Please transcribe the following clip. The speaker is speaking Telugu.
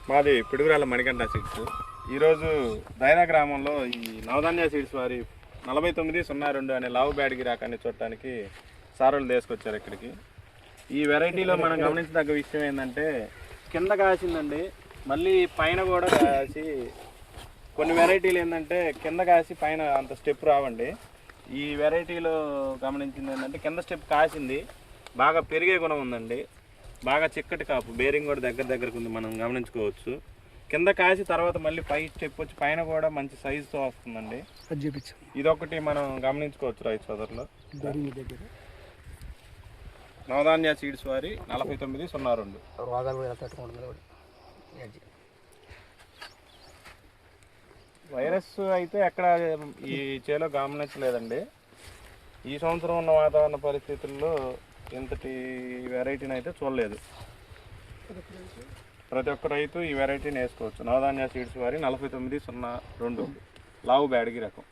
మాది పిడుగురాళ్ళ మణికంఠ సీడ్స్. ఈరోజు దైనా గ్రామంలో ఈ నవధాన్య సీడ్స్ వారి 4902 అనే లావు బ్యాడ్గి రకాన్ని చూడటానికి సారోళ్ళు తీసుకొచ్చారు ఇక్కడికి. ఈ వెరైటీలో మనం గమనించదగ్గ విషయం ఏంటంటే కింద కాసిందండి, మళ్ళీ పైన కూడా కాసి. కొన్ని వెరైటీలు ఏంటంటే కింద కాసి పైన అంత స్టెప్ రావండి. ఈ వెరైటీలో గమనించింది ఏంటంటే కింద స్టెప్ కాసింది, బాగా పెరిగే గుణం ఉందండి, బాగా చిక్కటి కాపు, బేరింగ్ కూడా దగ్గరకు ఉంది, మనం గమనించుకోవచ్చు. కింద కాసి తర్వాత మళ్ళీ పై స్టెప్ వచ్చి పైన కూడా మంచి సైజుతో వస్తుందండి. ఇదొకటి మనం గమనించుకోవచ్చు రైతు సోదరులు. నవధాన్య సీడ్స్ వారి 4902. వైరస్ అయితే ఎక్కడ ఈ చేలో గమనించలేదండి. ఈ సంవత్సరం ఉన్న వాతావరణ పరిస్థితుల్లో ఇంతటి వెరైటీని అయితే చూడలేదు. ప్రతి ఒక్క రైతు ఈ వెరైటీని వేసుకోవచ్చు. నవధాన్య సీడ్స్ వారి 4902 లావు బ్యాడ్గి రకం.